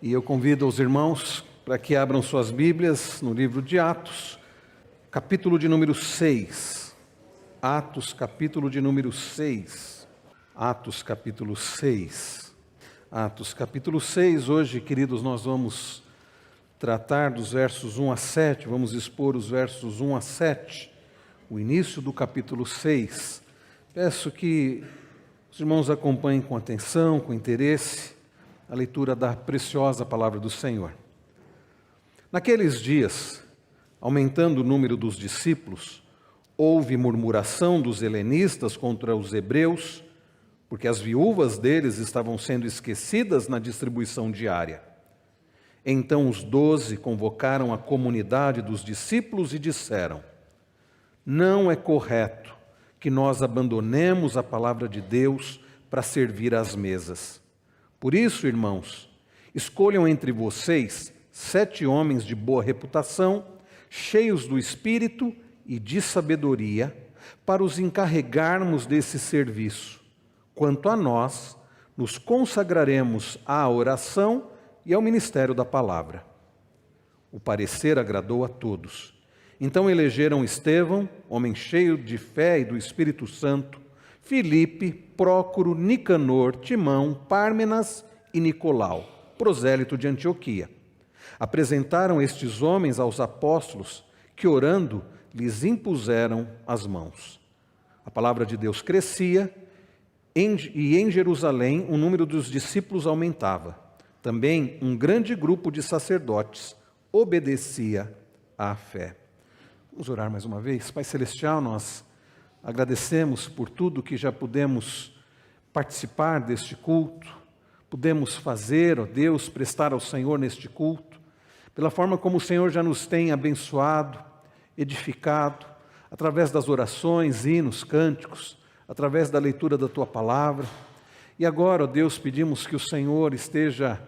E eu convido os irmãos para que abram suas Bíblias no livro de Atos, capítulo de número 6. Atos, capítulo de número 6. Atos, capítulo 6. Atos, capítulo 6. Hoje, queridos, nós vamos tratar dos versos 1 a 7. Vamos expor os versos 1 a 7, o início do capítulo 6. Peço que os irmãos acompanhem com atenção, com interesse, a leitura da preciosa palavra do Senhor. Naqueles dias, aumentando o número dos discípulos, houve murmuração dos helenistas contra os hebreus, porque as viúvas deles estavam sendo esquecidas na distribuição diária. Então os 12 convocaram a comunidade dos discípulos e disseram: não é correto que nós abandonemos a palavra de Deus para servir às mesas. Por isso, irmãos, escolham entre vocês 7 homens de boa reputação, cheios do Espírito e de sabedoria, para os encarregarmos desse serviço. Quanto a nós, nos consagraremos à oração e ao ministério da palavra. O parecer agradou a todos. Então elegeram Estevão, homem cheio de fé e do Espírito Santo, Filipe, Prócoro, Nicanor, Timão, Pármenas e Nicolau, prosélito de Antioquia. Apresentaram estes homens aos apóstolos, que orando lhes impuseram as mãos. A palavra de Deus crescia e em Jerusalém o número dos discípulos aumentava. Também um grande grupo de sacerdotes obedecia à fé. Vamos orar mais uma vez. Pai Celestial, nós agradecemos por tudo que já pudemos participar deste culto, pudemos fazer, ó Deus, prestar ao Senhor neste culto, pela forma como o Senhor já nos tem abençoado, edificado, através das orações, hinos, cânticos, através da leitura da Tua Palavra. E agora, ó Deus, pedimos que o Senhor esteja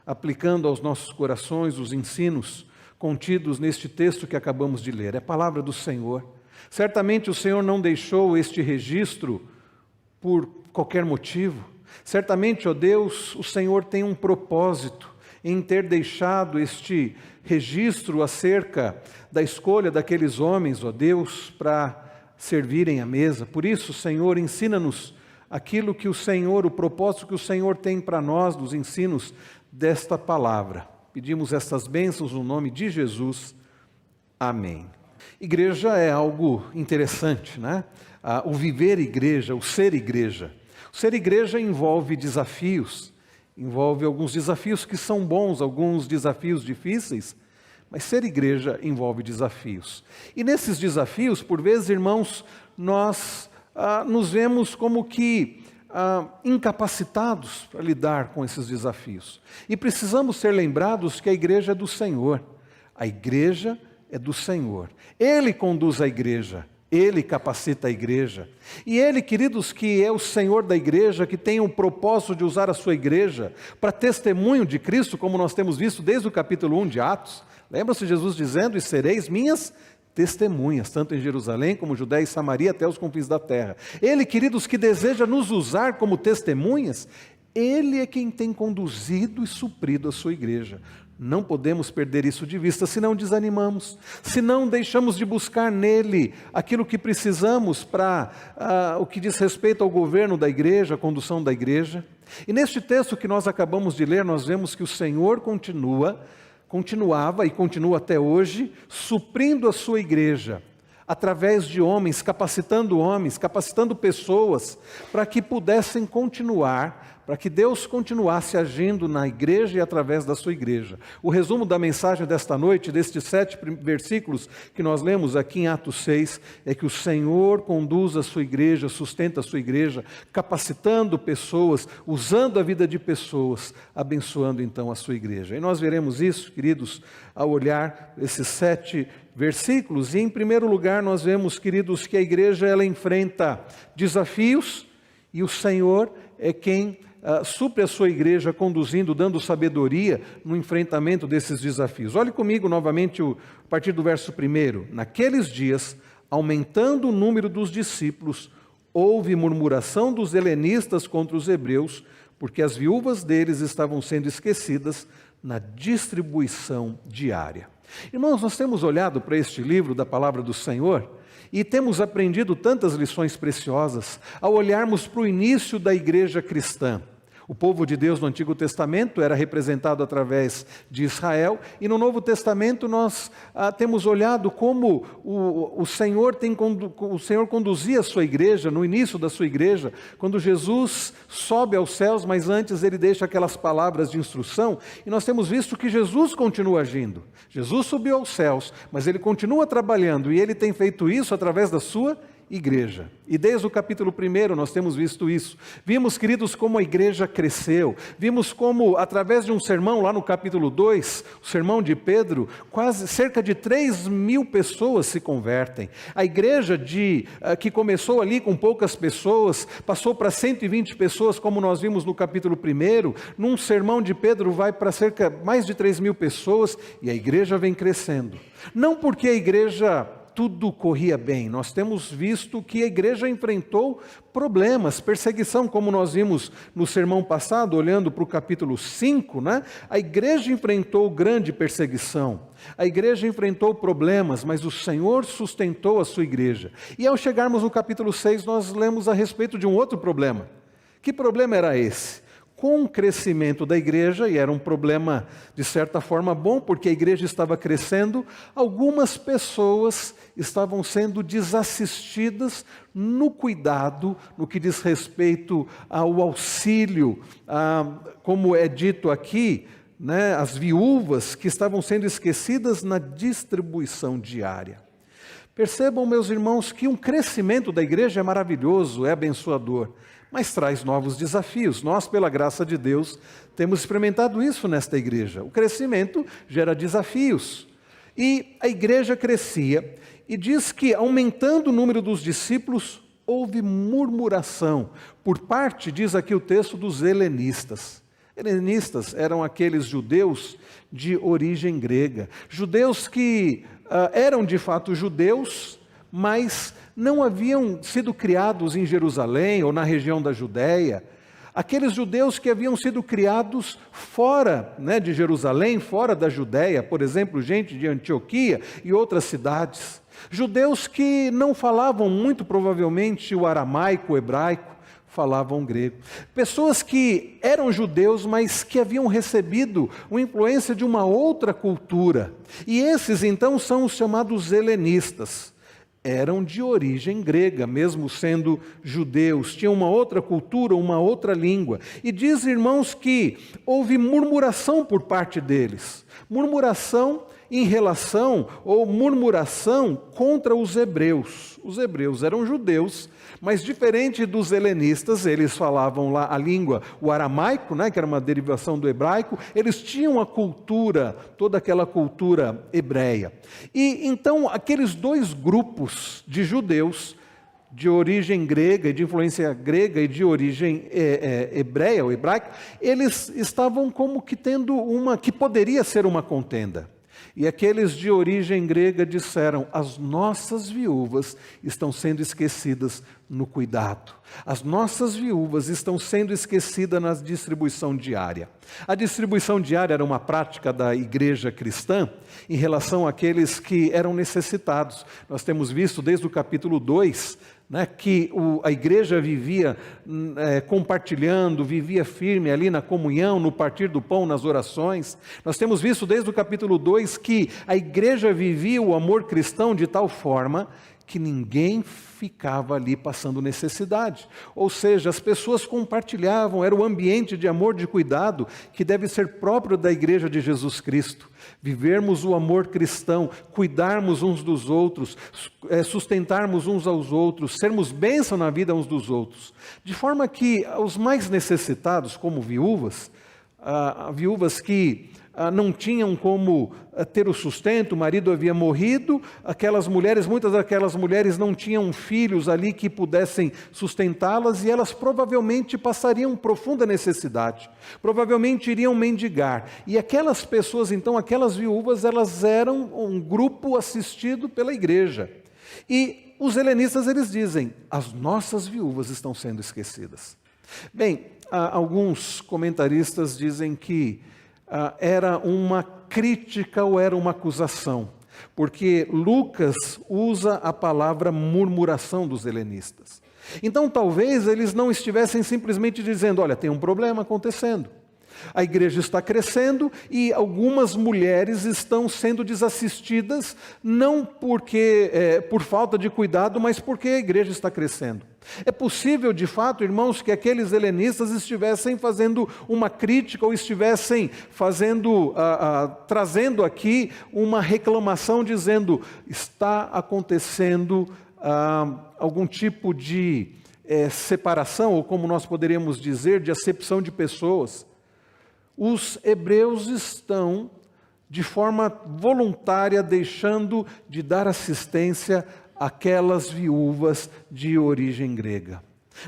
aplicando aos nossos corações os ensinos contidos neste texto que acabamos de ler. É a palavra do Senhor. Certamente o Senhor não deixou este registro por qualquer motivo. Certamente, ó Deus, o Senhor tem um propósito em ter deixado este registro acerca da escolha daqueles homens, ó Deus, para servirem à mesa. Por isso, Senhor, ensina-nos aquilo que o Senhor, o propósito que o Senhor tem para nós, dos ensinos desta palavra. Pedimos estas bênçãos no nome de Jesus. Amém. Igreja é algo interessante, né? O viver igreja, o ser igreja. O ser igreja envolve desafios, envolve alguns desafios que são bons, alguns desafios difíceis, mas ser igreja envolve desafios. E nesses desafios, por vezes, irmãos, nós nos vemos como que incapacitados para lidar com esses desafios. E precisamos ser lembrados que a igreja é do Senhor. A igreja é do Senhor. Ele conduz a igreja, Ele capacita a igreja. E Ele, queridos, que é o Senhor da igreja, que tem o propósito de usar a sua igreja para testemunho de Cristo, como nós temos visto desde o capítulo 1 de Atos. Lembra-se Jesus dizendo: e sereis minhas testemunhas, tanto em Jerusalém como Judéia e Samaria, até os confins da terra. Ele, queridos, que deseja nos usar como testemunhas, Ele é quem tem conduzido e suprido a sua igreja. Não podemos perder isso de vista, senão desanimamos, senão deixamos de buscar nele aquilo que precisamos para o que diz respeito ao governo da igreja, a condução da igreja. E neste texto que nós acabamos de ler, nós vemos que o Senhor continuava e continua até hoje, suprindo a sua igreja, através de homens, capacitando pessoas, para que pudessem continuar, para que Deus continuasse agindo na igreja e através da sua igreja. O resumo da mensagem desta noite, destes 7 versículos que nós lemos aqui em Atos 6, é que o Senhor conduz a sua igreja, sustenta a sua igreja, capacitando pessoas, usando a vida de pessoas, abençoando então a sua igreja. E nós veremos isso, queridos, ao olhar esses 7 versículos. E em primeiro lugar nós vemos, queridos, que a igreja ela enfrenta desafios e o Senhor é quem supre a sua igreja, conduzindo, dando sabedoria no enfrentamento desses desafios. Olhe comigo novamente a partir do verso 1. Naqueles dias, aumentando o número dos discípulos, houve murmuração dos helenistas contra os hebreus, porque as viúvas deles estavam sendo esquecidas na distribuição diária. Irmãos, nós temos olhado para este livro da Palavra do Senhor e temos aprendido tantas lições preciosas ao olharmos para o início da igreja cristã. O povo de Deus no Antigo Testamento era representado através de Israel, e no Novo Testamento nós temos olhado como o Senhor conduzia a sua igreja, no início da sua igreja, quando Jesus sobe aos céus, mas antes ele deixa aquelas palavras de instrução, e nós temos visto que Jesus continua agindo. Jesus subiu aos céus, mas ele continua trabalhando, e ele tem feito isso através da sua igreja. E desde o capítulo 1 nós temos visto isso. Vimos, queridos, como a igreja cresceu. Vimos como, através de um sermão lá no capítulo 2, o sermão de Pedro, cerca de 3.000 pessoas se convertem. A igreja que começou ali com poucas pessoas, passou para 120 pessoas, como nós vimos no capítulo 1. Num sermão de Pedro vai para mais de 3.000 pessoas, e a igreja vem crescendo. Não porque a igreja tudo corria bem. Nós temos visto que a igreja enfrentou problemas, perseguição, como nós vimos no sermão passado, olhando para o capítulo 5, né? A igreja enfrentou grande perseguição, a igreja enfrentou problemas, mas o Senhor sustentou a sua igreja. E ao chegarmos no capítulo 6, nós lemos a respeito de um outro problema. Que problema era esse? Com o crescimento da igreja, e era um problema de certa forma bom, porque a igreja estava crescendo, algumas pessoas estavam sendo desassistidas no cuidado, no que diz respeito ao auxílio, como é dito aqui, né, as viúvas que estavam sendo esquecidas na distribuição diária. Percebam, meus irmãos, que um crescimento da igreja é maravilhoso, é abençoador, mas traz novos desafios. Nós, pela graça de Deus, temos experimentado isso nesta igreja. O crescimento gera desafios. E a igreja crescia, e diz que, aumentando o número dos discípulos, houve murmuração por parte, diz aqui o texto, dos helenistas. Helenistas eram aqueles judeus de origem grega. Judeus que eram de fato judeus, mas não haviam sido criados em Jerusalém ou na região da Judéia. Aqueles judeus que haviam sido criados fora, né, de Jerusalém, fora da Judéia, por exemplo, gente de Antioquia e outras cidades. Judeus que não falavam muito provavelmente o aramaico, o hebraico, falavam grego. Pessoas que eram judeus, mas que haviam recebido uma influência de uma outra cultura. E esses então são os chamados helenistas. Eram de origem grega, mesmo sendo judeus, tinham uma outra cultura, uma outra língua. E diz, irmãos, que houve murmuração por parte deles. Murmuração em relação, ou murmuração contra os hebreus. Os hebreus eram judeus, mas diferente dos helenistas, eles falavam lá a língua, o aramaico, né, que era uma derivação do hebraico, eles tinham a cultura, toda aquela cultura hebreia. E então aqueles dois grupos de judeus, de origem grega, de influência grega e de origem hebreia, ou hebraica, eles estavam como que tendo que poderia ser uma contenda. E aqueles de origem grega disseram: as nossas viúvas estão sendo esquecidas no cuidado. As nossas viúvas estão sendo esquecidas na distribuição diária. A distribuição diária era uma prática da igreja cristã em relação àqueles que eram necessitados. Nós temos visto desde o capítulo 2, né, que a igreja vivia compartilhando, vivia firme ali na comunhão, no partir do pão, nas orações. Nós temos visto desde o capítulo 2 que a igreja vivia o amor cristão de tal forma que ninguém ficava ali passando necessidade. Ou seja, as pessoas compartilhavam, era o ambiente de amor, de cuidado, que deve ser próprio da igreja de Jesus Cristo. Vivermos o amor cristão, cuidarmos uns dos outros, sustentarmos uns aos outros, sermos bênção na vida uns dos outros. De forma que os mais necessitados, como viúvas, viúvas que não tinham como ter o sustento, o marido havia morrido, muitas daquelas mulheres não tinham filhos ali que pudessem sustentá-las, e elas provavelmente passariam profunda necessidade, provavelmente iriam mendigar. E aquelas pessoas, então, aquelas viúvas, elas eram um grupo assistido pela igreja. E os helenistas, eles dizem: as nossas viúvas estão sendo esquecidas. Bem, alguns comentaristas dizem que era uma crítica ou era uma acusação, porque Lucas usa a palavra murmuração dos helenistas. Então talvez eles não estivessem simplesmente dizendo, olha, tem um problema acontecendo. A igreja está crescendo e algumas mulheres estão sendo desassistidas, não porque por falta de cuidado, mas porque a igreja está crescendo. É possível, de fato, irmãos, que aqueles helenistas estivessem fazendo uma crítica ou estivessem trazendo aqui uma reclamação, dizendo, está acontecendo algum tipo de separação, ou como nós poderíamos dizer, de acepção de pessoas. Os hebreus estão, de forma voluntária, deixando de dar assistência àquelas viúvas de origem grega.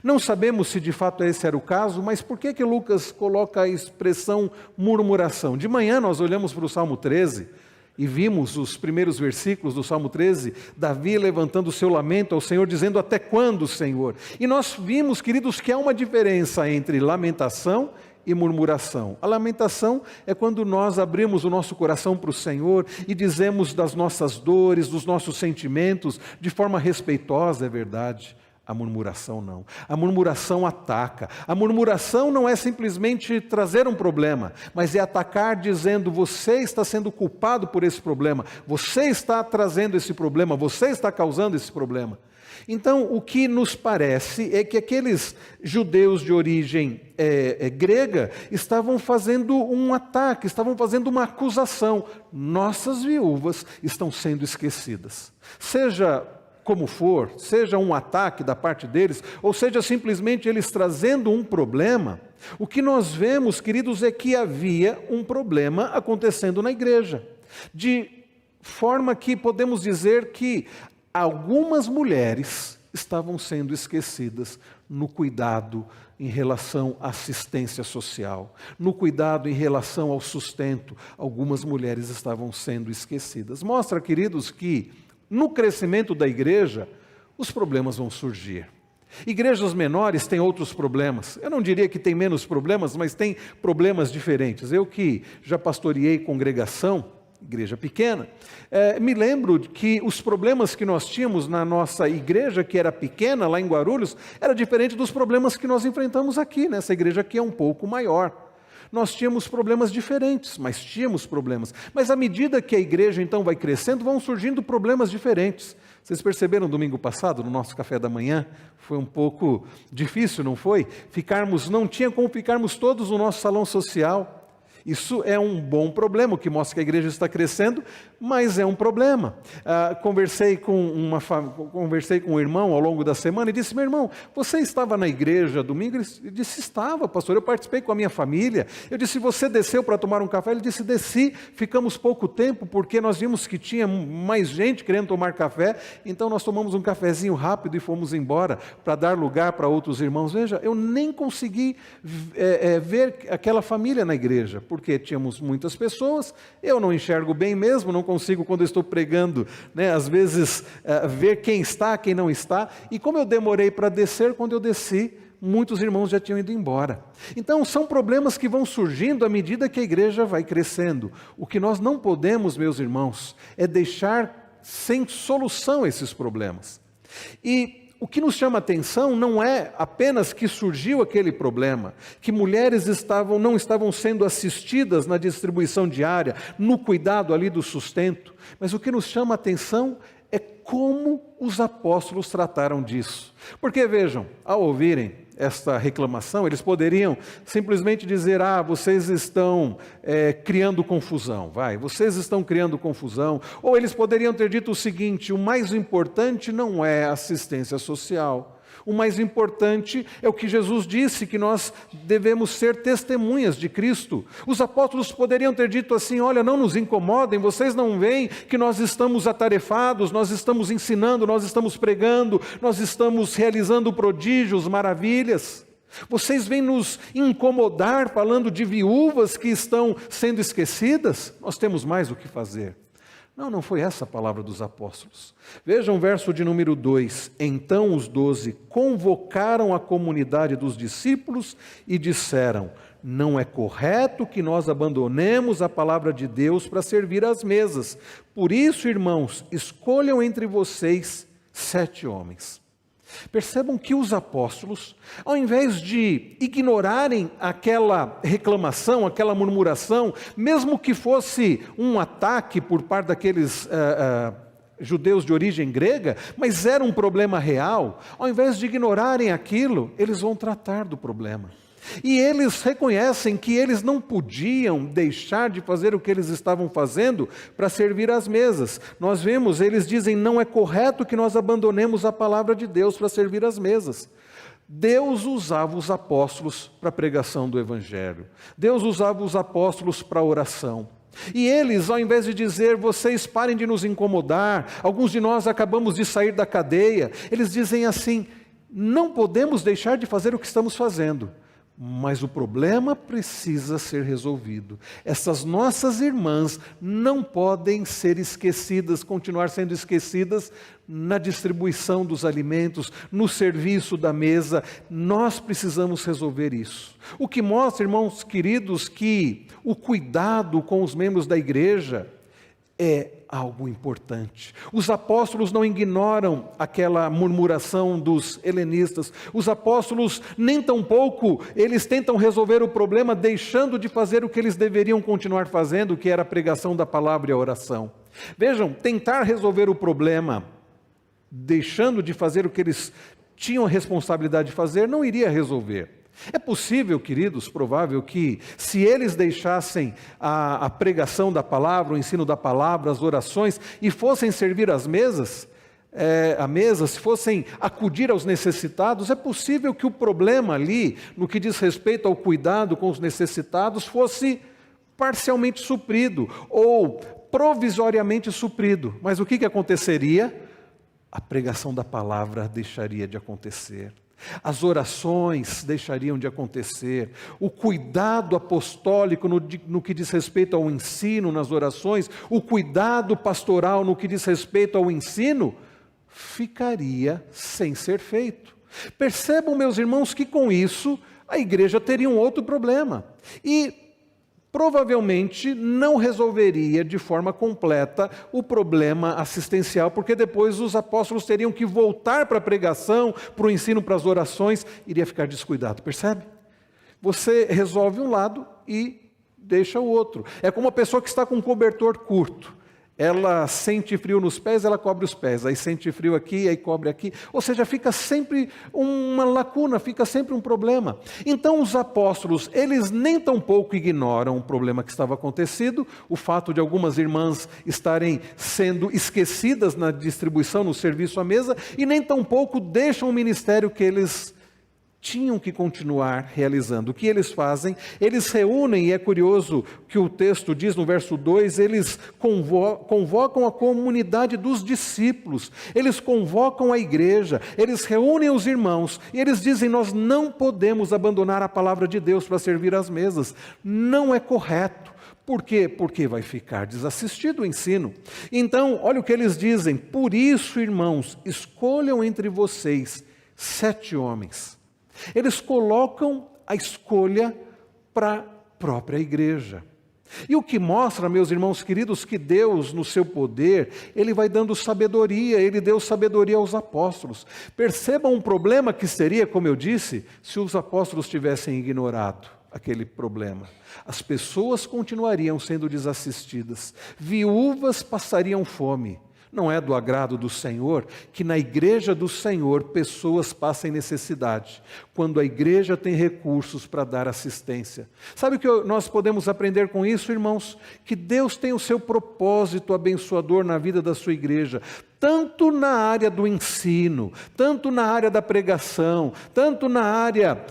Não sabemos se de fato esse era o caso, mas por que Lucas coloca a expressão murmuração? De manhã nós olhamos para o Salmo 13 e vimos os primeiros versículos do Salmo 13, Davi levantando o seu lamento ao Senhor, dizendo, até quando, Senhor? E nós vimos, queridos, que há uma diferença entre lamentação e murmuração. A lamentação é quando nós abrimos o nosso coração para o Senhor e dizemos das nossas dores, dos nossos sentimentos, de forma respeitosa, é verdade. A murmuração não. A murmuração ataca. A murmuração não é simplesmente trazer um problema, mas é atacar dizendo, você está sendo culpado por esse problema, você está trazendo esse problema, você está causando esse problema. Então, o que nos parece é que aqueles judeus de origem grega estavam fazendo um ataque, estavam fazendo uma acusação. Nossas viúvas estão sendo esquecidas. Seja como for, seja um ataque da parte deles, ou seja simplesmente eles trazendo um problema, o que nós vemos, queridos, é que havia um problema acontecendo na igreja. De forma que podemos dizer que algumas mulheres estavam sendo esquecidas no cuidado em relação à assistência social, no cuidado em relação ao sustento. Algumas mulheres estavam sendo esquecidas. Mostra, queridos, que no crescimento da igreja, os problemas vão surgir. Igrejas menores têm outros problemas. Eu não diria que tem menos problemas, mas tem problemas diferentes. Eu que já pastoreei congregação, igreja pequena, me lembro que os problemas que nós tínhamos na nossa igreja, que era pequena, lá em Guarulhos, era diferente dos problemas que nós enfrentamos aqui, nessa igreja que é um pouco maior. Nós tínhamos problemas diferentes, mas tínhamos problemas. Mas à medida que a igreja então vai crescendo, vão surgindo problemas diferentes. Vocês perceberam domingo passado, no nosso café da manhã, foi um pouco difícil, não foi? Não tinha como ficarmos todos no nosso salão social. Isso é um bom problema, o que mostra que a igreja está crescendo, mas é um problema. Conversei com um irmão ao longo da semana e disse, meu irmão, você estava na igreja domingo? Ele disse, estava, pastor, eu participei com a minha família. Eu disse, você desceu para tomar um café? Ele disse, desci, ficamos pouco tempo, porque nós vimos que tinha mais gente querendo tomar café, então nós tomamos um cafezinho rápido e fomos embora, para dar lugar para outros irmãos. Veja, eu nem consegui ver aquela família na igreja, porque tínhamos muitas pessoas, eu não enxergo bem mesmo, não consigo quando eu estou pregando, às vezes ver quem está, quem não está, e como eu demorei para descer, quando eu desci, muitos irmãos já tinham ido embora. Então são problemas que vão surgindo à medida que a igreja vai crescendo. O que nós não podemos, meus irmãos, é deixar sem solução esses problemas. E o que nos chama a atenção não é apenas que surgiu aquele problema, que mulheres não estavam sendo assistidas na distribuição diária, no cuidado ali do sustento, mas o que nos chama a atenção é como os apóstolos trataram disso. Porque vejam, ao ouvirem esta reclamação, eles poderiam simplesmente dizer, vocês estão criando confusão, vocês estão criando confusão, ou eles poderiam ter dito o seguinte, o mais importante não é assistência social, o mais importante é o que Jesus disse, que nós devemos ser testemunhas de Cristo. Os apóstolos poderiam ter dito assim, olha, não nos incomodem, vocês não veem que nós estamos atarefados, nós estamos ensinando, nós estamos pregando, nós estamos realizando prodígios, maravilhas. Vocês vêm nos incomodar falando de viúvas que estão sendo esquecidas? Nós temos mais o que fazer. Não foi essa a palavra dos apóstolos. Vejam o verso de número 2. Então os 12 convocaram a comunidade dos discípulos e disseram: não é correto que nós abandonemos a palavra de Deus para servir às mesas. Por isso, irmãos, escolham entre vocês 7 homens. Percebam que os apóstolos, ao invés de ignorarem aquela reclamação, aquela murmuração, mesmo que fosse um ataque por parte daqueles judeus de origem grega, mas era um problema real, ao invés de ignorarem aquilo, eles vão tratar do problema. E eles reconhecem que eles não podiam deixar de fazer o que eles estavam fazendo para servir às mesas. Nós vemos, eles dizem, não é correto que nós abandonemos a palavra de Deus para servir às mesas. Deus usava os apóstolos para a pregação do Evangelho. Deus usava os apóstolos para a oração. E eles, ao invés de dizer, vocês parem de nos incomodar, alguns de nós acabamos de sair da cadeia, eles dizem assim, não podemos deixar de fazer o que estamos fazendo. Mas o problema precisa ser resolvido. Essas nossas irmãs não podem ser esquecidas, continuar sendo esquecidas na distribuição dos alimentos, no serviço da mesa. Nós precisamos resolver isso. O que mostra, irmãos queridos, que o cuidado com os membros da igreja é algo importante. Os apóstolos não ignoram aquela murmuração dos helenistas. Os apóstolos, nem tampouco, eles tentam resolver o problema deixando de fazer o que eles deveriam continuar fazendo, que era a pregação da palavra e a oração. Vejam, tentar resolver o problema deixando de fazer o que eles tinham a responsabilidade de fazer, não iria resolver. É possível, queridos, provável que se eles deixassem a pregação da palavra, o ensino da palavra, as orações, e fossem servir às mesas, se fossem acudir aos necessitados, é possível que o problema ali, no que diz respeito ao cuidado com os necessitados, fosse parcialmente suprido, ou provisoriamente suprido. Mas o que aconteceria? A pregação da palavra deixaria de acontecer. As orações deixariam de acontecer, o cuidado apostólico no que diz respeito ao ensino nas orações, o cuidado pastoral no que diz respeito ao ensino, ficaria sem ser feito. Percebam, meus irmãos, que com isso a igreja teria um outro problema e provavelmente não resolveria de forma completa o problema assistencial, porque depois os apóstolos teriam que voltar para a pregação, para o ensino, para as orações, iria ficar descuidado, percebe? Você resolve um lado e deixa o outro. É como uma pessoa que está com um cobertor curto. Ela sente frio nos pés, ela cobre os pés, aí sente frio aqui, aí cobre aqui, ou seja, fica sempre uma lacuna, fica sempre um problema. Então os apóstolos, eles nem tampouco ignoram o problema que estava acontecendo, o fato de algumas irmãs estarem sendo esquecidas na distribuição, no serviço à mesa, e nem tampouco deixam o ministério que eles tinham que continuar realizando. O que eles fazem? Eles reúnem, e é curioso que o texto diz no verso 2, eles convocam a comunidade dos discípulos, eles convocam a igreja, eles reúnem os irmãos, e eles dizem, nós não podemos abandonar a palavra de Deus para servir às mesas, não é correto. Por quê? Porque vai ficar desassistido o ensino. Então, olha o que eles dizem, por isso, irmãos, escolham entre vocês 7 homens. Eles colocam a escolha para a própria igreja. E o que mostra, meus irmãos queridos, que Deus, no seu poder, Ele vai dando sabedoria, Ele deu sabedoria aos apóstolos. Percebam um problema que seria, como eu disse, se os apóstolos tivessem ignorado aquele problema. As pessoas continuariam sendo desassistidas, viúvas passariam fome. Não é do agrado do Senhor que na igreja do Senhor pessoas passem necessidade, quando a igreja tem recursos para dar assistência. Sabe o que nós podemos aprender com isso, irmãos? Que Deus tem o seu propósito abençoador na vida da sua igreja, tanto na área do ensino, tanto na área da pregação, tanto na área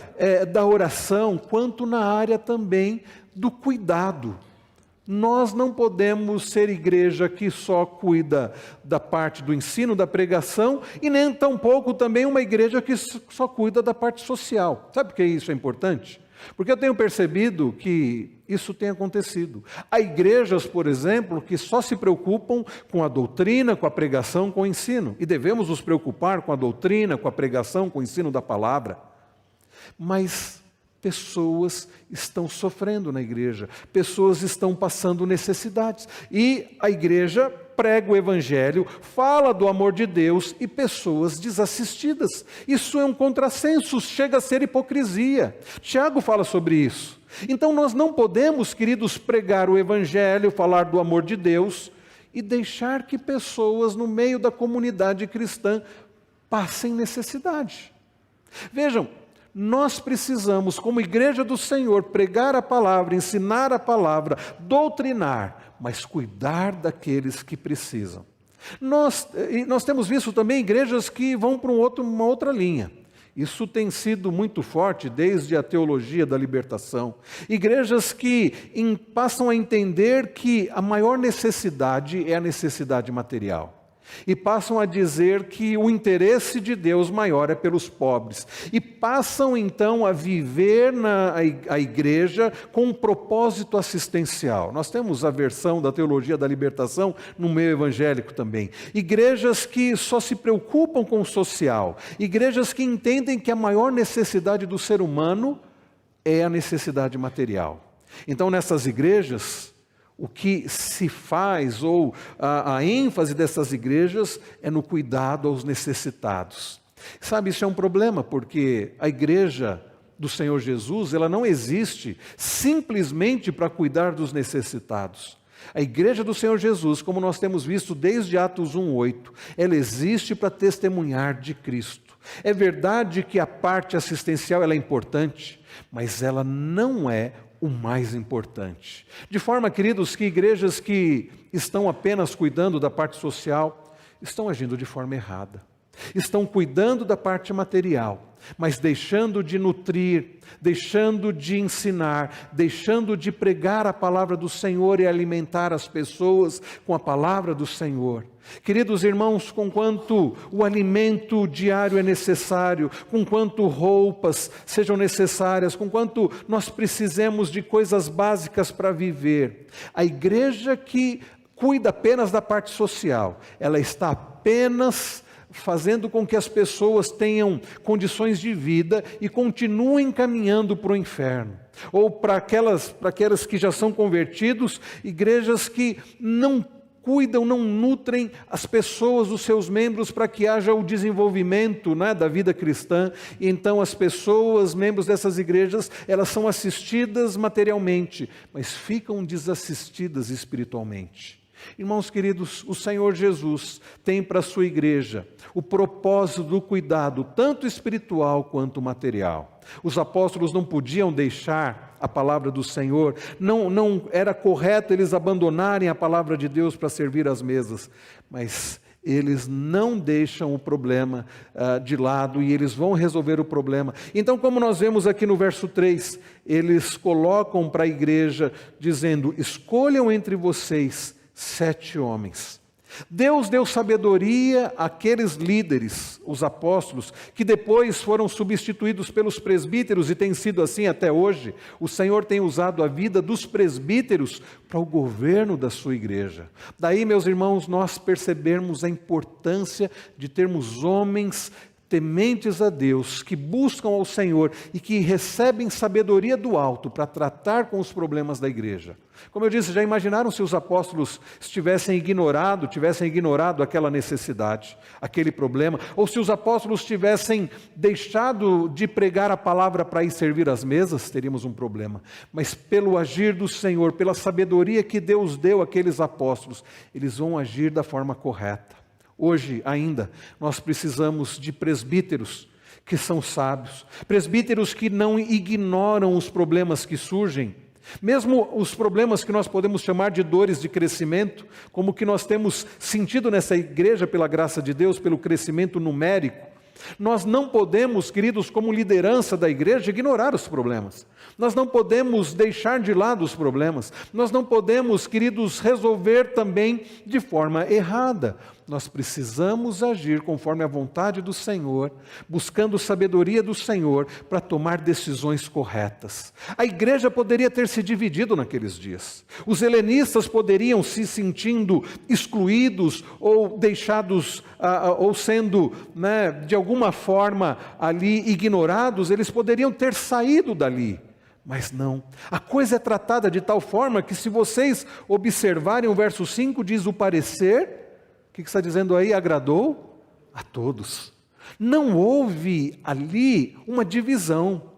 da oração, quanto na área também do cuidado. Nós não podemos ser igreja que só cuida da parte do ensino, da pregação, e nem tampouco também uma igreja que só cuida da parte social. Sabe por que isso é importante? Porque eu tenho percebido que isso tem acontecido. Há igrejas, por exemplo, que só se preocupam com a doutrina, com a pregação, com o ensino. E devemos nos preocupar com a doutrina, com a pregação, com o ensino da palavra. Mas pessoas estão sofrendo na igreja, pessoas estão passando necessidades. E a igreja prega o evangelho, fala do amor de Deus e pessoas desassistidas. Isso é um contrassenso, chega a ser hipocrisia. Tiago fala sobre isso. Então nós não podemos, queridos, pregar o evangelho, falar do amor de Deus e deixar que pessoas no meio da comunidade cristã passem necessidade. Vejam, nós precisamos, como igreja do Senhor, pregar a palavra, ensinar a palavra, doutrinar, mas cuidar daqueles que precisam. Nós temos visto também igrejas que vão para uma outra linha. Isso tem sido muito forte desde a teologia da libertação. Igrejas que passam a entender que a maior necessidade é a necessidade material. E passam a dizer que o interesse de Deus maior é pelos pobres. E passam então a viver a igreja com um propósito assistencial. Nós temos a versão da teologia da libertação no meio evangélico também. Igrejas que só se preocupam com o social. Igrejas que entendem que a maior necessidade do ser humano é a necessidade material. Então nessas igrejas, o que se faz, ou a ênfase dessas igrejas, é no cuidado aos necessitados. Sabe, isso é um problema, porque a igreja do Senhor Jesus, ela não existe simplesmente para cuidar dos necessitados. A igreja do Senhor Jesus, como nós temos visto desde Atos 1:8, ela existe para testemunhar de Cristo. É verdade que a parte assistencial ela é importante, mas ela não é o mais importante. De forma, queridos, que igrejas que estão apenas cuidando da parte social, estão agindo de forma errada. Estão cuidando da parte material, mas deixando de nutrir, deixando de ensinar, deixando de pregar a palavra do Senhor e alimentar as pessoas com a palavra do Senhor. Queridos irmãos, conquanto o alimento diário é necessário, conquanto roupas sejam necessárias, conquanto nós precisemos de coisas básicas para viver, a igreja que cuida apenas da parte social, ela está apenas fazendo com que as pessoas tenham condições de vida e continuem caminhando para o inferno. Ou para aquelas que já são convertidos, igrejas que não cuidam, não nutrem as pessoas, os seus membros, para que haja o desenvolvimento, né, da vida cristã. E então as pessoas, membros dessas igrejas, elas são assistidas materialmente, mas ficam desassistidas espiritualmente. Irmãos queridos, o Senhor Jesus tem para a sua igreja o propósito do cuidado, tanto espiritual quanto material. Os apóstolos não podiam deixar a palavra do Senhor, não era correto eles abandonarem a palavra de Deus para servir às mesas, mas eles não deixam o problema de lado e eles vão resolver o problema. Então, como nós vemos aqui no verso 3, eles colocam para a igreja dizendo: escolham entre vocês 7 homens. Deus deu sabedoria àqueles líderes, os apóstolos, que depois foram substituídos pelos presbíteros e tem sido assim até hoje. O Senhor tem usado a vida dos presbíteros para o governo da sua igreja. Daí, meus irmãos, nós percebemos a importância de termos homens tementes a Deus, que buscam ao Senhor e que recebem sabedoria do alto para tratar com os problemas da igreja. Como eu disse, já imaginaram se os apóstolos tivessem ignorado aquela necessidade, aquele problema, ou se os apóstolos tivessem deixado de pregar a palavra para ir servir às mesas, teríamos um problema. Mas pelo agir do Senhor, pela sabedoria que Deus deu àqueles apóstolos, eles vão agir da forma correta. Hoje ainda nós precisamos de presbíteros que são sábios, presbíteros que não ignoram os problemas que surgem, mesmo os problemas que nós podemos chamar de dores de crescimento, como que nós temos sentido nessa igreja pela graça de Deus, pelo crescimento numérico. Nós não podemos, queridos, como liderança da igreja, ignorar os problemas. Nós não podemos deixar de lado os problemas. Nós não podemos, queridos, resolver também de forma errada. Nós precisamos agir conforme a vontade do Senhor, buscando sabedoria do Senhor para tomar decisões corretas. A igreja poderia ter se dividido naqueles dias. Os helenistas poderiam se sentindo excluídos ou deixados, ou sendo, de alguma forma ali ignorados, eles poderiam ter saído dali. Mas não, a coisa é tratada de tal forma que, se vocês observarem o verso 5, diz: o parecer, o que está dizendo aí? Agradou a todos. Não houve ali uma divisão.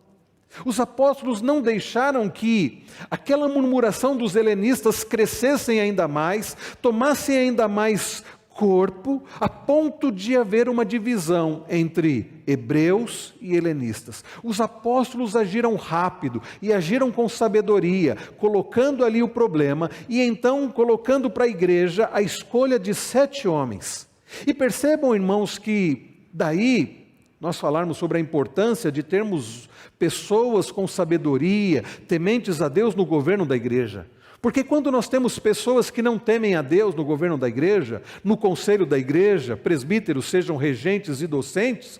Os apóstolos não deixaram que aquela murmuração dos helenistas crescessem ainda mais, tomassem ainda mais corpo, a ponto de haver uma divisão entre hebreus e helenistas. Os apóstolos agiram rápido e agiram com sabedoria, colocando ali o problema e então colocando para a igreja a escolha de 7 homens. E percebam, irmãos, que daí nós falarmos sobre a importância de termos pessoas com sabedoria, tementes a Deus no governo da igreja. Porque quando nós temos pessoas que não temem a Deus no governo da igreja, no conselho da igreja, presbíteros, sejam regentes e docentes,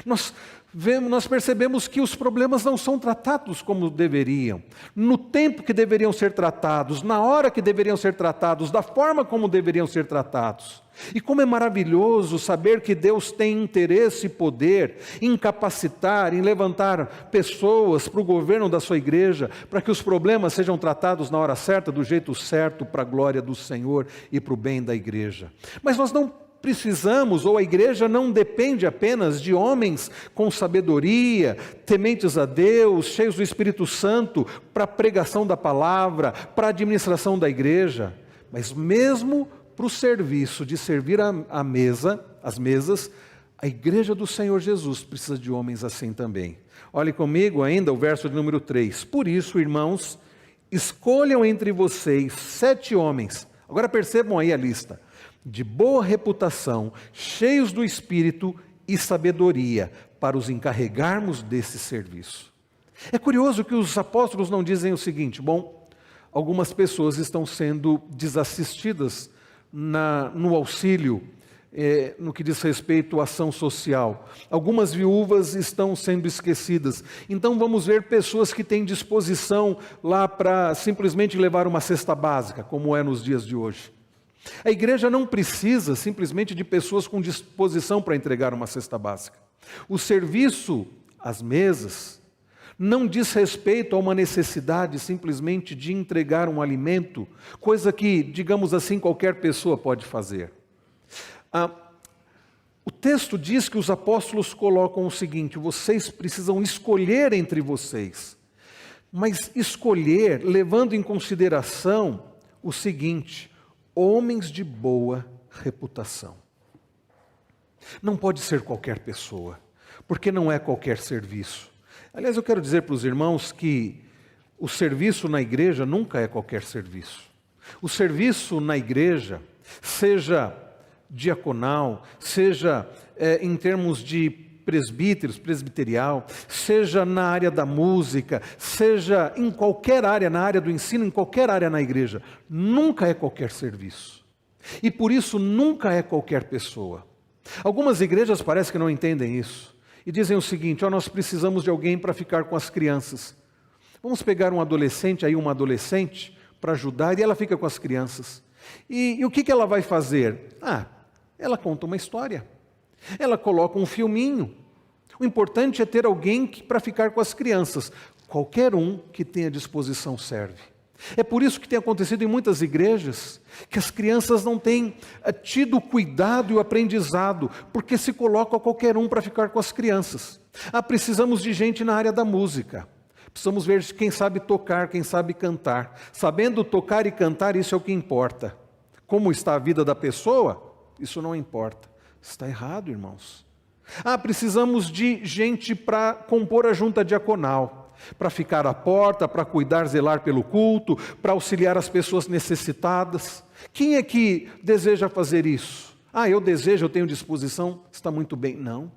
nós percebemos que os problemas não são tratados como deveriam, no tempo que deveriam ser tratados, na hora que deveriam ser tratados, da forma como deveriam ser tratados. E como é maravilhoso saber que Deus tem interesse e poder em capacitar, em levantar pessoas para o governo da sua igreja, para que os problemas sejam tratados na hora certa, do jeito certo, para a glória do Senhor e para o bem da igreja. Mas nós não precisamos, ou a igreja não depende apenas de homens com sabedoria, tementes a Deus, cheios do Espírito Santo, para a pregação da palavra, para a administração da igreja, mas mesmo para o serviço de servir as mesas, a igreja do Senhor Jesus precisa de homens assim também. Olhe comigo ainda o verso de número 3. Por isso, irmãos, escolham entre vocês 7 homens, agora percebam aí a lista, de boa reputação, cheios do Espírito e sabedoria, para os encarregarmos desse serviço. É curioso que os apóstolos não dizem o seguinte: bom, algumas pessoas estão sendo desassistidas no auxílio, no que diz respeito à ação social. Algumas viúvas estão sendo esquecidas. Então vamos ver pessoas que têm disposição lá para simplesmente levar uma cesta básica, como é nos dias de hoje. A igreja não precisa simplesmente de pessoas com disposição para entregar uma cesta básica. O serviço às mesas não diz respeito a uma necessidade simplesmente de entregar um alimento, coisa que, digamos assim, qualquer pessoa pode fazer. O texto diz que os apóstolos colocam o seguinte: vocês precisam escolher entre vocês, mas escolher levando em consideração o seguinte: homens de boa reputação. Não pode ser qualquer pessoa, porque não é qualquer serviço. Aliás, eu quero dizer para os irmãos que o serviço na igreja nunca é qualquer serviço. O serviço na igreja, seja diaconal, seja em termos de presbíteros, presbiterial, seja na área da música, seja em qualquer área, na área do ensino, em qualquer área na igreja, nunca é qualquer serviço. E por isso nunca é qualquer pessoa. Algumas igrejas parece que não entendem isso. E dizem o seguinte: nós precisamos de alguém para ficar com as crianças. Vamos pegar um adolescente, aí uma adolescente, para ajudar, e ela fica com as crianças. E o que ela vai fazer? Ela conta uma história. Ela coloca um filminho. O importante é ter alguém para ficar com as crianças. Qualquer um que tenha disposição serve. É por isso que tem acontecido em muitas igrejas, que as crianças não têm tido o cuidado e o aprendizado, porque se coloca qualquer um para ficar com as crianças. Precisamos de gente na área da música. Precisamos ver quem sabe tocar, quem sabe cantar. Sabendo tocar e cantar, isso é o que importa. Como está a vida da pessoa, isso não importa. Está errado, irmãos. Precisamos de gente para compor a junta diaconal, para ficar à porta, para cuidar, zelar pelo culto, para auxiliar as pessoas necessitadas. Quem é que deseja fazer isso? Eu desejo, eu tenho disposição, está muito bem. Não.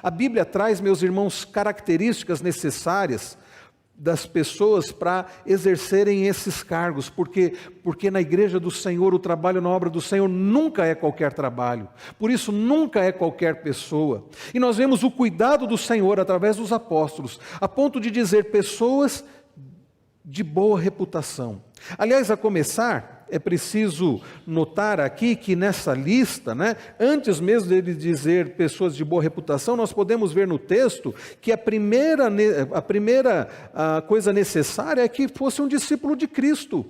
A Bíblia traz, meus irmãos, características necessárias das pessoas para exercerem esses cargos, porque na igreja do Senhor, o trabalho na obra do Senhor nunca é qualquer trabalho, por isso nunca é qualquer pessoa. E nós vemos o cuidado do Senhor através dos apóstolos, a ponto de dizer pessoas de boa reputação. Aliás, a começar, é preciso notar aqui que nessa lista, antes mesmo dele dizer pessoas de boa reputação, nós podemos ver no texto que a primeira coisa necessária é que fosse um discípulo de Cristo.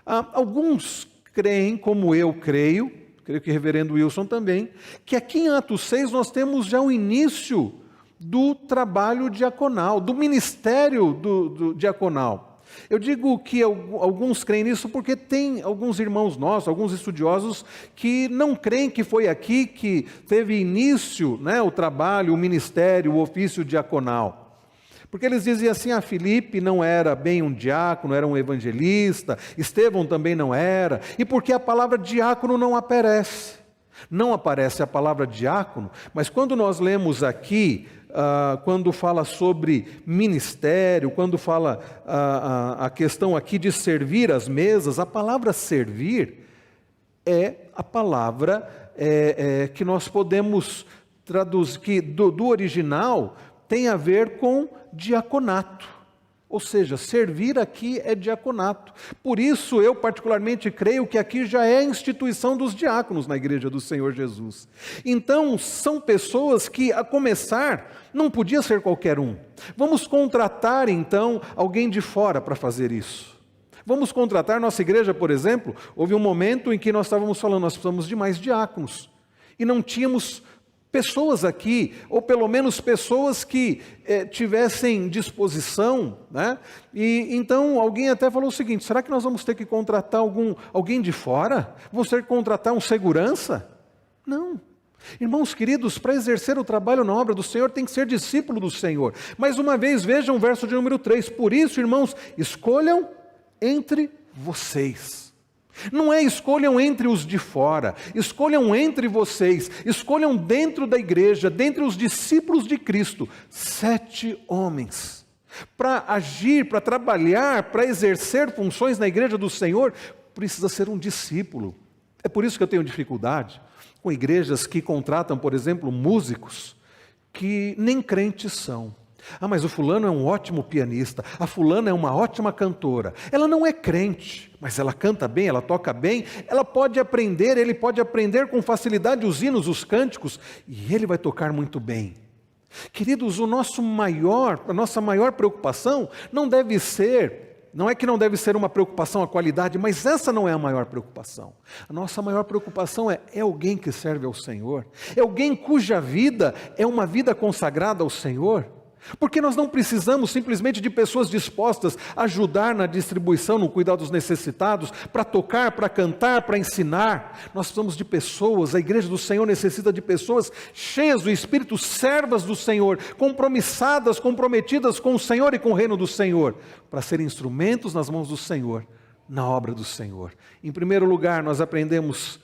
Alguns creem, como eu creio que o reverendo Wilson também, que aqui em Atos 6 nós temos já o início do trabalho diaconal, do ministério do diaconal. Eu digo que alguns creem nisso porque tem alguns irmãos nossos, alguns estudiosos, que não creem que foi aqui que teve início o trabalho, o ministério, o ofício diaconal. Porque eles diziam assim, Filipe não era bem um diácono, era um evangelista, Estevão também não era, e porque a palavra diácono não aparece. Não aparece a palavra diácono, mas quando nós lemos aqui, quando fala sobre ministério, quando fala a questão aqui de servir as mesas, a palavra servir é a palavra que nós podemos traduzir, que do original tem a ver com diaconato. Ou seja, servir aqui é diaconato. Por isso, eu particularmente creio que aqui já é a instituição dos diáconos na igreja do Senhor Jesus. Então, são pessoas que, a começar, não podia ser qualquer um. Vamos contratar, então, alguém de fora para fazer isso. Vamos contratar nossa igreja, por exemplo. Houve um momento em que nós estávamos falando, nós precisamos de mais diáconos. E não tínhamos pessoas aqui, ou pelo menos pessoas que tivessem disposição, E então alguém até falou o seguinte, será que nós vamos ter que contratar alguém de fora? Vamos ter que contratar um segurança? Não. Irmãos queridos, para exercer o trabalho na obra do Senhor tem que ser discípulo do Senhor. Mais uma vez, vejam o verso de número 3, por isso, irmãos, escolham entre vocês. Não é escolham entre os de fora, escolham entre vocês, escolham dentro da igreja, dentre os discípulos de Cristo, 7 homens, para agir, para trabalhar, para exercer funções na igreja do Senhor, precisa ser um discípulo. É por isso que eu tenho dificuldade com igrejas que contratam, por exemplo, músicos que nem crentes são. Mas o fulano é um ótimo pianista, a fulana é uma ótima cantora. Ela não é crente, mas ela canta bem, ela toca bem, ela pode aprender, ele pode aprender com facilidade os hinos, os cânticos, e ele vai tocar muito bem. Queridos, a nossa maior preocupação não é que não deve ser uma preocupação a qualidade, mas essa não é a maior preocupação. A nossa maior preocupação é alguém que serve ao Senhor, é alguém cuja vida é uma vida consagrada ao Senhor. Porque nós não precisamos simplesmente de pessoas dispostas a ajudar na distribuição, no cuidado dos necessitados, para tocar, para cantar, para ensinar. Nós precisamos de pessoas, a igreja do Senhor necessita de pessoas cheias do Espírito, servas do Senhor, comprometidas com o Senhor e com o reino do Senhor, para serem instrumentos nas mãos do Senhor, na obra do Senhor. Em primeiro lugar, nós aprendemos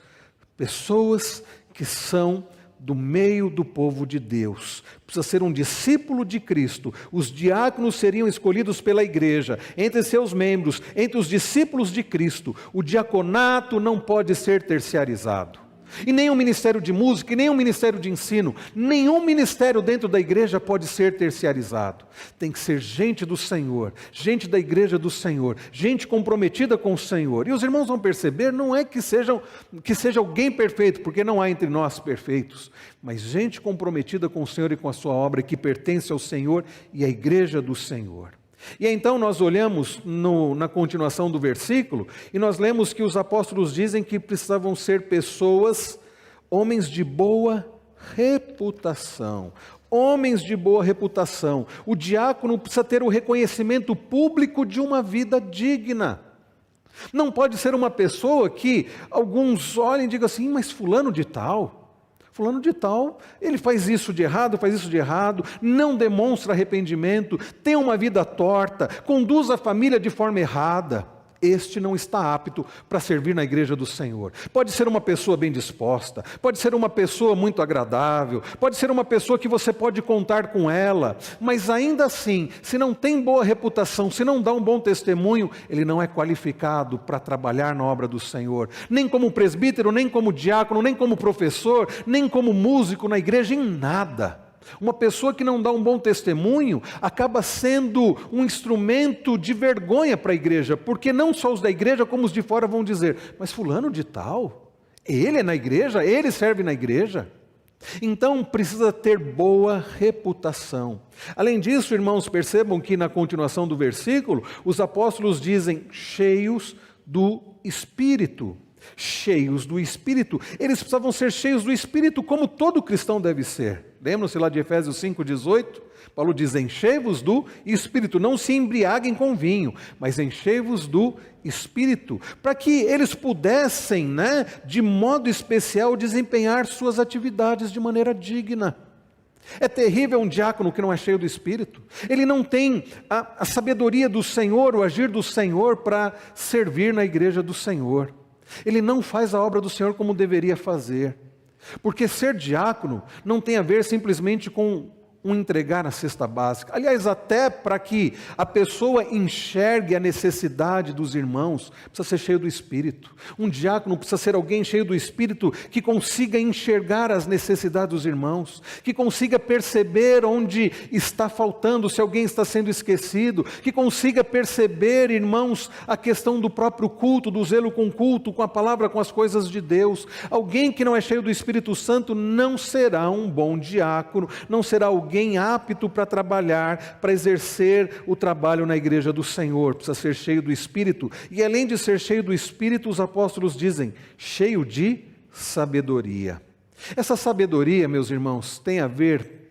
pessoas que são do meio do povo de Deus. Precisa ser um discípulo de Cristo. Os diáconos seriam escolhidos pela igreja, entre seus membros, entre os discípulos de Cristo. O diaconato não pode ser terciarizado. E nem o ministério de música, e nem o ministério de ensino, nenhum ministério dentro da igreja pode ser terciarizado. Tem que ser gente do Senhor, gente da igreja do Senhor, gente comprometida com o Senhor. E os irmãos vão perceber, não é que seja alguém perfeito, porque não há entre nós perfeitos, mas gente comprometida com o Senhor e com a sua obra, que pertence ao Senhor e à igreja do Senhor. E então nós olhamos na continuação do versículo e nós lemos que os apóstolos dizem que precisavam ser pessoas, homens de boa reputação. Homens de boa reputação. O diácono precisa ter o reconhecimento público de uma vida digna. Não pode ser uma pessoa que alguns olhem e digam assim, mas fulano de tal, ele faz isso de errado, não demonstra arrependimento, tem uma vida torta, conduz a família de forma errada. este não está apto para servir na igreja do Senhor. Pode ser uma pessoa bem disposta, pode ser uma pessoa muito agradável, pode ser uma pessoa que você pode contar com ela, mas ainda assim, se não tem boa reputação, se não dá um bom testemunho, ele não é qualificado para trabalhar na obra do Senhor, nem como presbítero, nem como diácono, nem como professor, nem como músico na igreja, em nada. Uma pessoa que não dá um bom testemunho acaba sendo um instrumento de vergonha para a igreja, porque não só os da igreja, como os de fora vão dizer: mas fulano de tal, ele é na igreja, ele serve na igreja. Então precisa ter boa reputação. Além disso, irmãos, percebam que na continuação do versículo, os apóstolos dizem: cheios do Espírito. Cheios do Espírito. Eles precisavam ser cheios do Espírito, como todo cristão deve ser. Lembram-se lá de Efésios 5,18? Paulo diz: enchei-vos do Espírito, não se embriaguem com vinho, mas enchei-vos do Espírito, para que eles pudessem, de modo especial, desempenhar suas atividades de maneira digna. É terrível um diácono que não é cheio do Espírito. Ele não tem a sabedoria do Senhor, o agir do Senhor para servir na igreja do Senhor. Ele não faz a obra do Senhor como deveria fazer. Porque ser diácono não tem a ver simplesmente com entregar a cesta básica. Aliás, até para que a pessoa enxergue a necessidade dos irmãos, precisa ser cheio do Espírito. Um diácono precisa ser alguém cheio do Espírito que consiga enxergar as necessidades dos irmãos, que consiga perceber onde está faltando, se alguém está sendo esquecido, que consiga perceber, irmãos, a questão do próprio culto, do zelo com o culto, com a palavra, com as coisas de Deus. Alguém que não é cheio do Espírito Santo não será um bom diácono, não será alguém apto para trabalhar, para exercer o trabalho na igreja do Senhor. Precisa ser cheio do Espírito. E além de ser cheio do Espírito, os apóstolos dizem: cheio de sabedoria. Essa sabedoria, meus irmãos, tem a ver,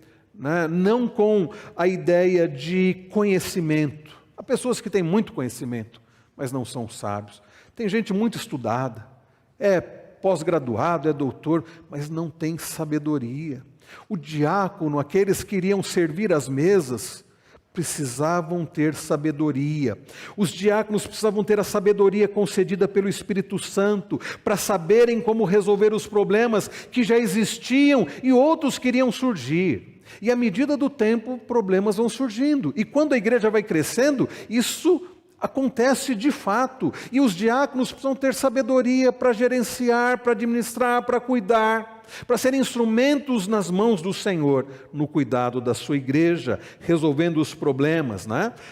não com a ideia de conhecimento. Há pessoas que têm muito conhecimento, mas não são sábios. Tem gente muito estudada, é pós-graduado, é doutor, mas não tem sabedoria. O diácono, aqueles que iriam servir as mesas, precisavam ter sabedoria. Os diáconos precisavam ter a sabedoria concedida pelo Espírito Santo, para saberem como resolver os problemas que já existiam e outros que iriam surgir. E à medida do tempo, problemas vão surgindo. E quando a igreja vai crescendo, isso acontece de fato. E os diáconos precisam ter sabedoria para gerenciar, para administrar, para cuidar, para serem instrumentos nas mãos do Senhor, no cuidado da sua igreja, resolvendo os problemas.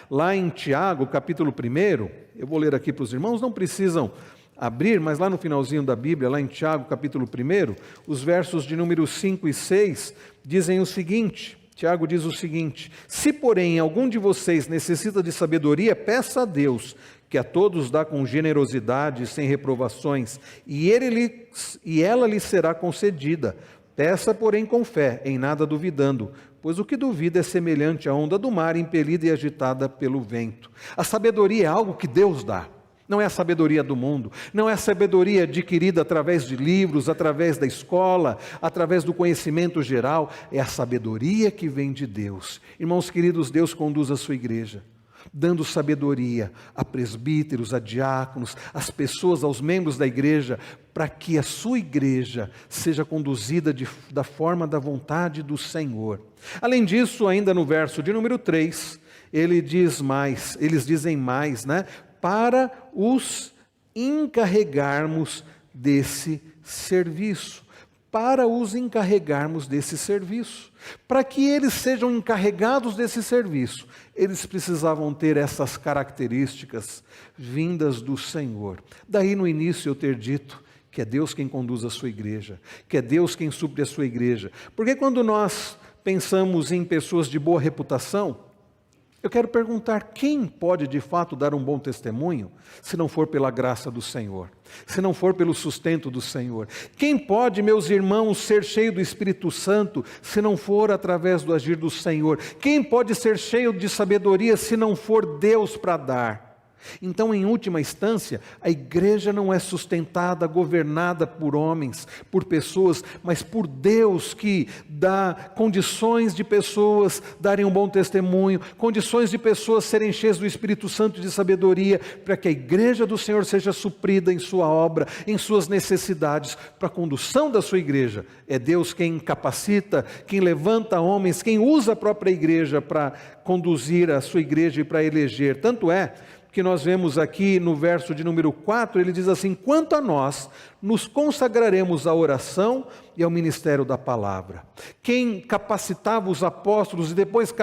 Lá em Tiago, capítulo 1, eu vou ler aqui para os irmãos, não precisam abrir, mas lá no finalzinho da Bíblia, lá em Tiago, capítulo 1, os versos de número 5 e 6, dizem o seguinte. Tiago diz o seguinte: se porém algum de vocês necessita de sabedoria, peça a Deus, que a todos dá com generosidade, sem reprovações, e ela lhe será concedida. Peça, porém, com fé, em nada duvidando, pois o que duvida é semelhante à onda do mar, impelida e agitada pelo vento. A sabedoria é algo que Deus dá. Não é a sabedoria do mundo, não é a sabedoria adquirida através de livros, através da escola, através do conhecimento geral, é a sabedoria que vem de Deus. Irmãos queridos, Deus conduz a sua igreja, dando sabedoria a presbíteros, a diáconos, às pessoas, aos membros da igreja, para que a sua igreja seja conduzida da forma da vontade do Senhor. Além disso, ainda no verso de número 3, eles dizem mais, para os encarregarmos desse serviço. Para os encarregarmos desse serviço. Para que eles sejam encarregados desse serviço, eles precisavam ter essas características vindas do Senhor. Daí no início eu ter dito que é Deus quem conduz a sua igreja, que é Deus quem supre a sua igreja. Porque quando nós pensamos em pessoas de boa reputação, eu quero perguntar: quem pode de fato dar um bom testemunho, se não for pela graça do Senhor, se não for pelo sustento do Senhor? Quem pode, meus irmãos, ser cheio do Espírito Santo, se não for através do agir do Senhor? Quem pode ser cheio de sabedoria, se não for Deus para dar? Então, em última instância, a igreja não é sustentada, governada por homens, por pessoas, mas por Deus, que dá condições de pessoas darem um bom testemunho, condições de pessoas serem cheias do Espírito Santo e de sabedoria, para que a igreja do Senhor seja suprida em sua obra, em suas necessidades, para a condução da sua igreja. É Deus quem capacita, quem levanta homens, quem usa a própria igreja para conduzir a sua igreja e para eleger. Tanto é que nós vemos aqui no verso de número 4, ele diz assim: quanto a nós, nos consagraremos à oração e ao ministério da palavra. Quem capacitava os apóstolos e depois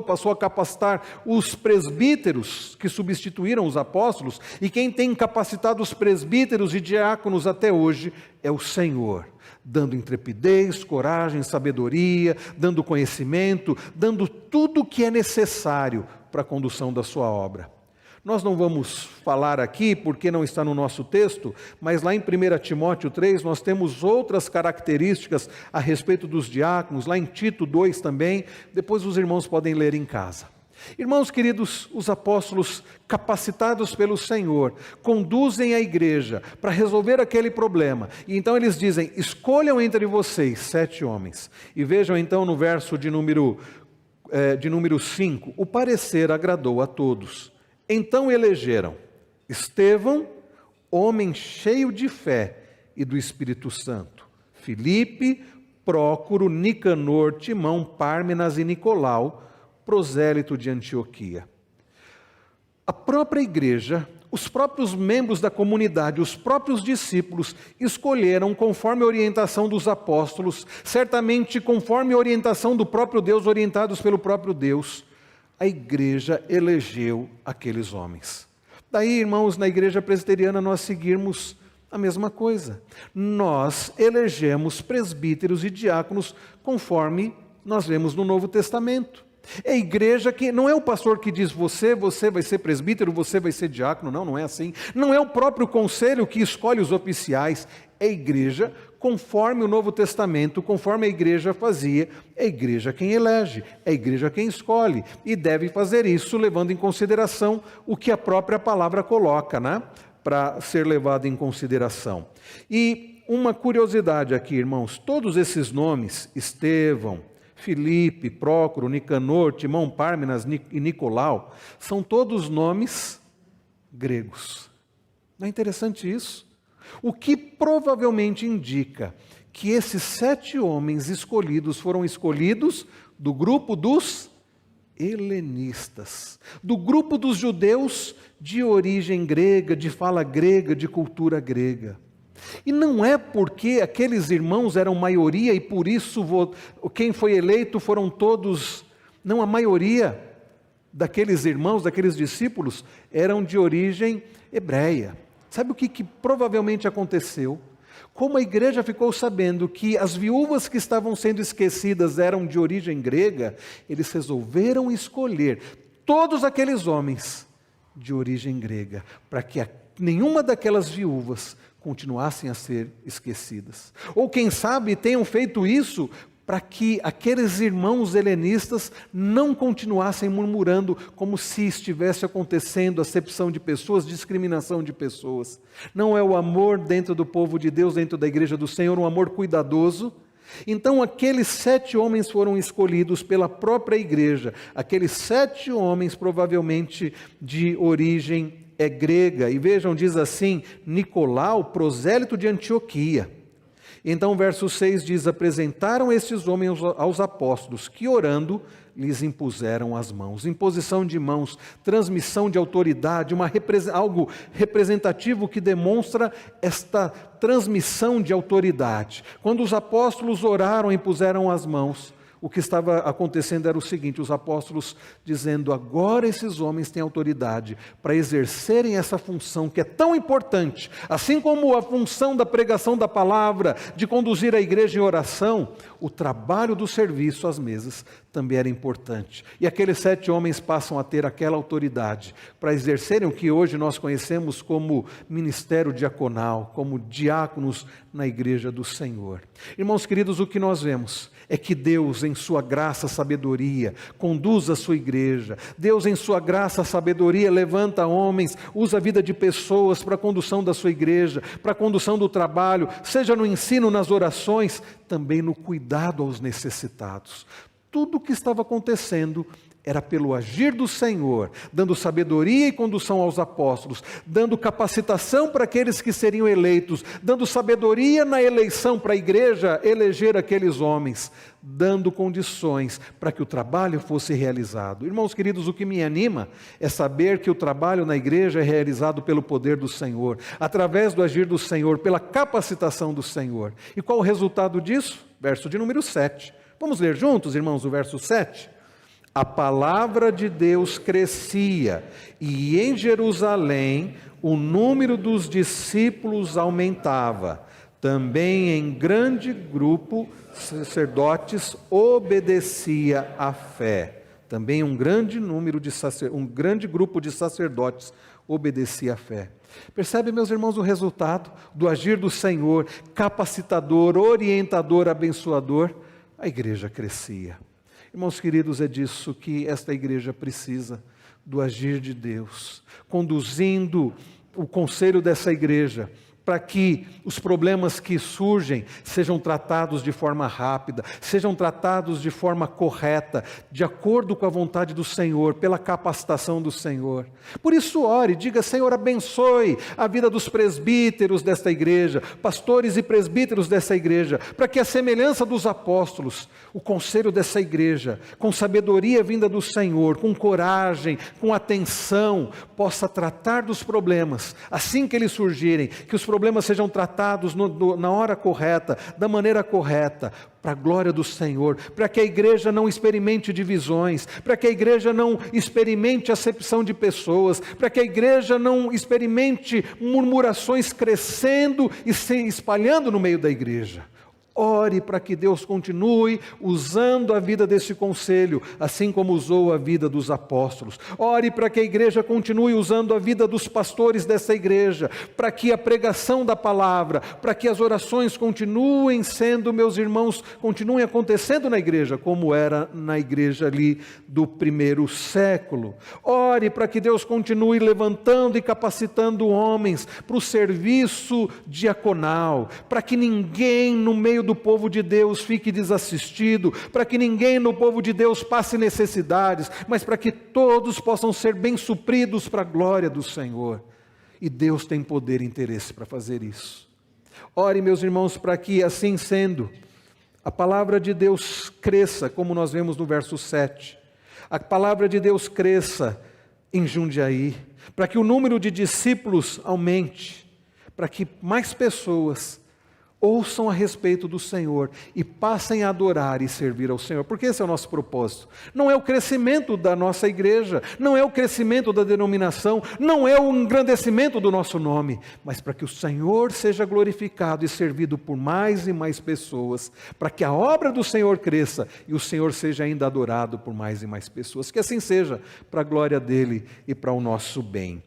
passou a capacitar os presbíteros que substituíram os apóstolos, e quem tem capacitado os presbíteros e diáconos até hoje é o Senhor, dando intrepidez, coragem, sabedoria, dando conhecimento, dando tudo o que é necessário para a condução da sua obra. Nós não vamos falar aqui, porque não está no nosso texto, mas lá em 1 Timóteo 3, nós temos outras características a respeito dos diáconos, lá em Tito 2 também, depois os irmãos podem ler em casa. Irmãos queridos, os apóstolos, capacitados pelo Senhor, conduzem a igreja para resolver aquele problema, e então eles dizem: escolham entre vocês 7 homens, e vejam então no verso de número 5, o parecer agradou a todos. Então elegeram Estevão, homem cheio de fé e do Espírito Santo, Filipe, Prócoro, Nicanor, Timão, Pármenas e Nicolau, prosélito de Antioquia. A própria igreja, os próprios membros da comunidade, os próprios discípulos escolheram conforme a orientação dos apóstolos, certamente conforme a orientação do próprio Deus, orientados pelo próprio Deus. A igreja elegeu aqueles homens. Daí, irmãos, na igreja presbiteriana nós seguirmos a mesma coisa. Nós elegemos presbíteros e diáconos conforme nós vemos no Novo Testamento. É a igreja que, não é o pastor que diz você vai ser presbítero, você vai ser diácono, não é assim. Não é o próprio conselho que escolhe os oficiais, é a igreja conforme o Novo Testamento, conforme a igreja fazia, é a igreja quem elege, é a igreja quem escolhe, e deve fazer isso levando em consideração o que a própria palavra coloca, né? Para ser levado em consideração. E uma curiosidade aqui, irmãos, todos esses nomes, Estevão, Filipe, Prócoro, Nicanor, Timão, Pármenas e Nicolau, são todos nomes gregos. Não é interessante isso? O que provavelmente indica que esses 7 homens escolhidos foram escolhidos do grupo dos helenistas, do grupo dos judeus de origem grega, de fala grega, de cultura grega. E não é porque aqueles irmãos eram maioria e por isso quem foi eleito foram todos, não, a maioria daqueles irmãos, daqueles discípulos eram de origem hebreia. Sabe o que provavelmente aconteceu? Como a igreja ficou sabendo que as viúvas que estavam sendo esquecidas eram de origem grega, eles resolveram escolher todos aqueles homens de origem grega, para que nenhuma daquelas viúvas continuassem a ser esquecidas. Ou quem sabe tenham feito isso para que aqueles irmãos helenistas não continuassem murmurando como se estivesse acontecendo acepção de pessoas, discriminação de pessoas. Não é o amor dentro do povo de Deus, dentro da igreja do Senhor, um amor cuidadoso. Então aqueles 7 homens foram escolhidos pela própria igreja, aqueles 7 homens provavelmente de origem grega. E vejam, diz assim, Nicolau, prosélito de Antioquia. Então o verso 6 diz: apresentaram estes homens aos apóstolos, que orando lhes impuseram as mãos. Imposição de mãos, transmissão de autoridade, algo representativo que demonstra esta transmissão de autoridade. Quando os apóstolos oraram e impuseram as mãos, o que estava acontecendo era o seguinte: os apóstolos dizendo, agora esses homens têm autoridade para exercerem essa função que é tão importante, assim como a função da pregação da palavra, de conduzir a igreja em oração, o trabalho do serviço às mesas também era importante. E aqueles 7 homens passam a ter aquela autoridade para exercerem o que hoje nós conhecemos como ministério diaconal, como diáconos na igreja do Senhor. Irmãos queridos, o que nós vemos é que Deus, em sua graça, sabedoria, conduz a sua igreja. Deus, em sua graça, sabedoria, levanta homens, usa a vida de pessoas para a condução da sua igreja, para a condução do trabalho, seja no ensino, nas orações, também no cuidado aos necessitados. Tudo o que estava acontecendo era pelo agir do Senhor, dando sabedoria e condução aos apóstolos, dando capacitação para aqueles que seriam eleitos, dando sabedoria na eleição para a igreja eleger aqueles homens, dando condições para que o trabalho fosse realizado. Irmãos queridos, o que me anima é saber que o trabalho na igreja é realizado pelo poder do Senhor, através do agir do Senhor, pela capacitação do Senhor. E qual o resultado disso? Verso de número 7. Vamos ler juntos, irmãos, o verso 7? A palavra de Deus crescia, e em Jerusalém o número dos discípulos aumentava. Também em grande grupo sacerdotes obedecia à fé. Também um grande grupo de sacerdotes obedecia à fé. Percebe, meus irmãos, o resultado do agir do Senhor, capacitador, orientador, abençoador? A igreja crescia. Irmãos queridos, é disso que esta igreja precisa, do agir de Deus, conduzindo o conselho dessa igreja, para que os problemas que surgem sejam tratados de forma rápida, sejam tratados de forma correta, de acordo com a vontade do Senhor, pela capacitação do Senhor. Por isso ore, diga: Senhor, abençoe a vida dos presbíteros desta igreja, pastores e presbíteros dessa igreja, para que a semelhança dos apóstolos, o conselho dessa igreja, com sabedoria vinda do Senhor, com coragem, com atenção, possa tratar dos problemas, assim que eles surgirem, que os problemas sejam tratados na hora correta, da maneira correta, para a glória do Senhor, para que a igreja não experimente divisões, para que a igreja não experimente acepção de pessoas, para que a igreja não experimente murmurações crescendo e se espalhando no meio da igreja. Ore para que Deus continue usando a vida desse conselho, assim como usou a vida dos apóstolos. Ore para que a igreja continue usando a vida dos pastores dessa igreja, para que a pregação da palavra, para que as orações continuem sendo, meus irmãos, continuem acontecendo na igreja, como era na igreja ali do primeiro século. Ore para que Deus continue levantando e capacitando homens para o serviço diaconal, para que ninguém no meio do povo de Deus fique desassistido, para que ninguém no povo de Deus passe necessidades, mas para que todos possam ser bem supridos para a glória do Senhor. E Deus tem poder e interesse para fazer isso. Ore, meus irmãos, para que assim sendo, a palavra de Deus cresça, como nós vemos no verso 7. A palavra de Deus cresça em Jundiaí, para que o número de discípulos aumente, para que mais pessoas ouçam a respeito do Senhor e passem a adorar e servir ao Senhor, porque esse é o nosso propósito. Não é o crescimento da nossa igreja, não é o crescimento da denominação, não é o engrandecimento do nosso nome, mas para que o Senhor seja glorificado e servido por mais e mais pessoas, para que a obra do Senhor cresça e o Senhor seja ainda adorado por mais e mais pessoas. Que assim seja, para a glória dele e para o nosso bem.